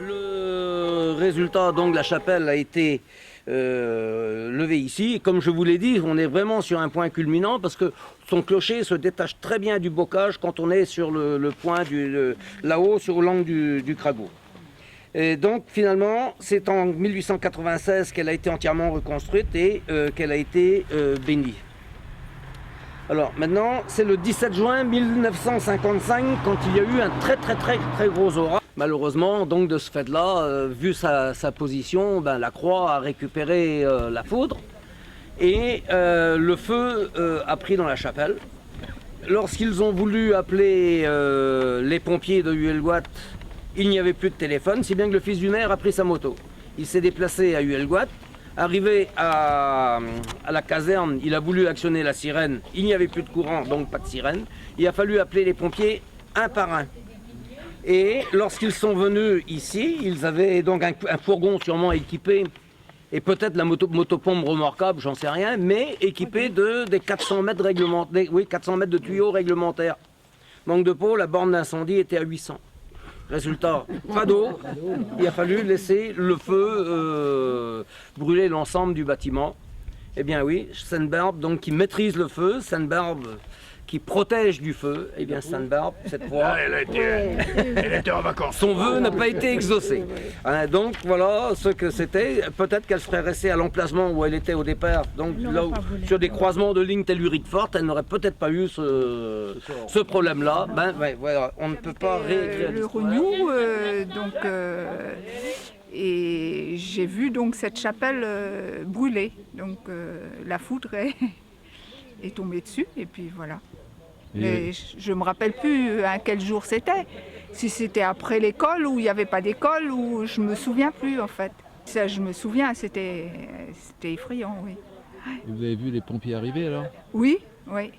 Le résultat, donc, la chapelle a été levée ici. Et comme je vous l'ai dit, on est vraiment sur un point culminant parce que son clocher se détache très bien du bocage quand on est sur le point là-haut, sur l'angle du Crago. Et donc, finalement, c'est en 1896 qu'elle a été entièrement reconstruite et qu'elle a été bénie. Alors maintenant, c'est le 17 juin 1955 quand il y a eu un très gros orage. Malheureusement, donc de ce fait-là, vu sa position, la croix a récupéré la foudre et le feu a pris dans la chapelle. Lorsqu'ils ont voulu appeler les pompiers de Huelgoat, il n'y avait plus de téléphone, si bien que le fils du maire a pris sa moto. Il s'est déplacé à Huelgoat. Arrivé à la caserne, il a voulu actionner la sirène. Il n'y avait plus de courant, donc pas de sirène. Il a fallu appeler les pompiers un par un. Et lorsqu'ils sont venus ici, ils avaient donc un fourgon sûrement équipé, et peut-être la motopompe remorquable, j'en sais rien, mais équipé des 400 mètres réglementaires, oui, 400 mètres de tuyaux réglementaires. Manque de peau, la borne d'incendie était à 800. Résultat, pas d'eau, il a fallu laisser le feu brûler l'ensemble du bâtiment. Eh bien oui, Sainte-Barbe, donc qui maîtrise le feu, Sainte-Barbe qui protège du feu, eh bien Sainte-Barbe, cette fois, Elle était en vacances. son vœu n'a pas été exaucé. Hein, donc voilà ce que c'était. Peut-être qu'elle serait restée à l'emplacement où elle était au départ, donc là où, sur des croisements de lignes telluriques fortes, elle n'aurait peut-être pas eu ce problème-là. Voilà, on ne peut pas réécrire le Renou, et j'ai vu donc cette chapelle brûler. Donc la foudre est tombée dessus et puis voilà. Mais je ne me rappelle plus à quel jour c'était. Si c'était après l'école ou il n'y avait pas d'école, ou je ne me souviens plus en fait. Ça, je me souviens, c'était effrayant, oui. Et vous avez vu les pompiers arriver alors? Oui. Et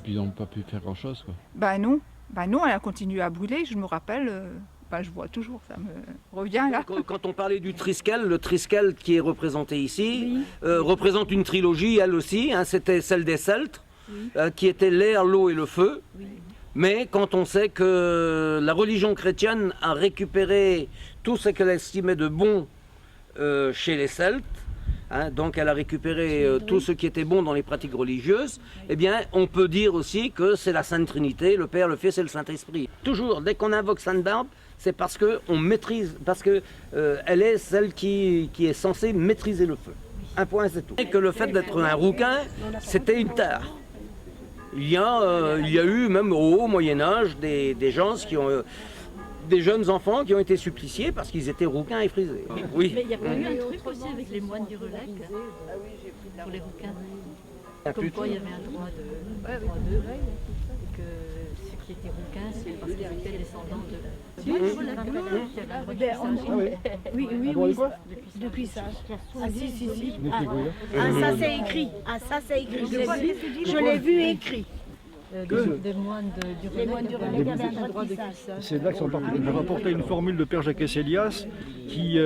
puis ils n'ont pas pu faire grand-chose quoi? Non, elle a continué à brûler, je me rappelle. Je vois toujours, ça me revient là. Quand on parlait du Triskel, le Triskel qui est représenté ici, représente une trilogie, elle aussi, hein, c'était celle des Celtes, qui était l'air, l'eau et le feu. Oui. Mais quand on sait que la religion chrétienne a récupéré tout ce qu'elle estimait de bon chez les Celtes, hein, donc elle a récupéré tout ce qui était bon dans les pratiques religieuses, eh bien on peut dire aussi que c'est la Sainte Trinité, le Père, le Fils et le Saint-Esprit. Toujours, dès qu'on invoque Sainte-Barbe, c'est parce qu'on maîtrise, parce que elle est celle qui est censée maîtriser le feu. Un point, c'est tout. Et que le fait d'être un rouquin, c'était une tare. Il y a eu, même au Moyen-Âge, des gens qui ont... des jeunes enfants qui ont été suppliciés parce qu'ils étaient rouquins et frisés. Oui. Mais il y a pas eu un truc aussi avec les moines du Relac pour les rouquins. Comme quoi il y avait un droit d'eux, et que ceux qui étaient rouquins, c'est parce qu'ils étaient descendants de... Oui, depuis ça. Ah si. Ça c'est écrit. Je l'ai vu écrit. Des moines du Relac avaient un droit de cuissage. C'est là que sont partis. Je rapportais une formule de Père Jacques Esselias qui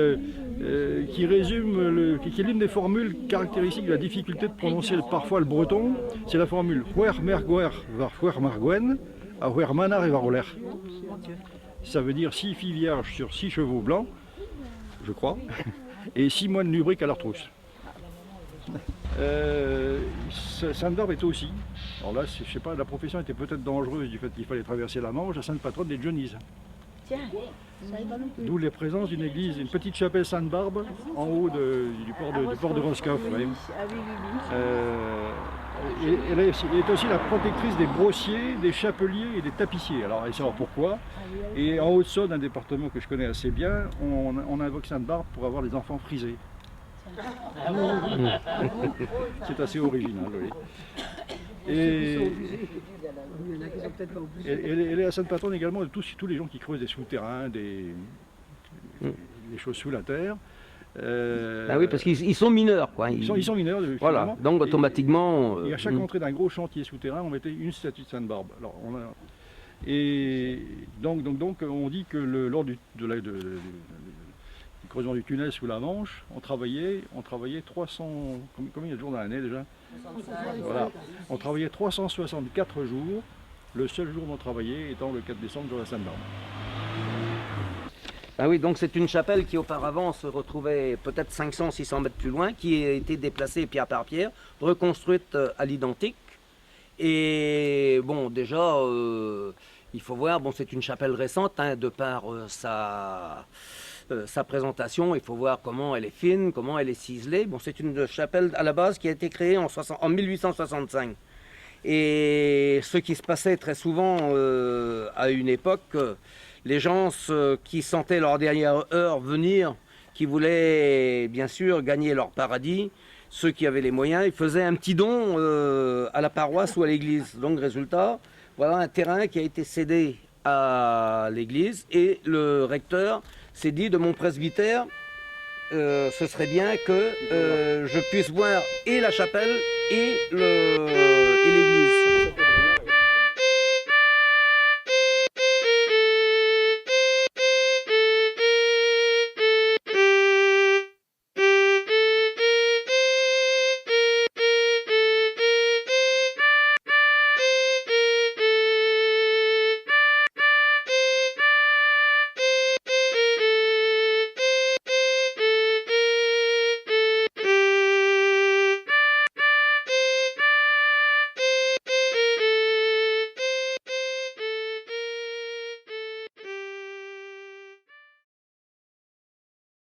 résume, qui est l'une des formules caractéristiques de la difficulté de prononcer parfois le breton. C'est la formule Huer merguer var Huer marguen à Huer manar et var oler. Ça veut dire 6 filles vierges sur 6 chevaux blancs, je crois, et 6 moines lubriques à leur trousse. Sainte-Barbe était aussi. Alors là, je sais pas, la profession était peut-être dangereuse du fait qu'il fallait traverser la Manche, la sainte patronne des Johnnies. Tiens, je savais pas non plus. D'où les présences d'une église, une petite chapelle Sainte-Barbe en haut du port de Roscoff. Oui. Elle est aussi la protectrice des brossiers, des chapeliers et des tapissiers. Alors, allez savoir pourquoi. Et en Haute-Saône, un département que je connais assez bien, on invoque Sainte-Barbe pour avoir des enfants frisés. C'est assez original, oui. Et elle est la sainte patronne également de tous les gens qui creusent des souterrains, des choses sous la terre. Oui, parce qu'ils sont mineurs, quoi. Ils sont mineurs. Voilà, donc automatiquement... Et à chaque entrée d'un gros chantier souterrain, on mettait une statue de Sainte-Barbe. Alors, et donc, on dit que lors du creusement du tunnel sous la Manche, on travaillait 300... Combien il y a de jours dans l'année déjà? Voilà. On travaillait 364 jours, le seul jour où on travaillait étant le 4 décembre, jour de la Sainte-Barbe. Ah oui, donc c'est une chapelle qui auparavant se retrouvait peut-être 500-600 mètres plus loin, qui a été déplacée pierre par pierre, reconstruite à l'identique. Et bon, déjà, il faut voir, bon, c'est une chapelle récente, hein, de par sa présentation, il faut voir comment elle est fine, comment elle est ciselée. Bon, c'est une chapelle à la base qui a été créée en 1865. Et ce qui se passait très souvent à une époque, les gens qui sentaient leur dernière heure venir, qui voulaient bien sûr gagner leur paradis, ceux qui avaient les moyens, ils faisaient un petit don à la paroisse ou à l'église. Donc résultat, voilà un terrain qui a été cédé à l'église et le recteur s'est dit de mon presbytère, ce serait bien que je puisse voir et la chapelle et le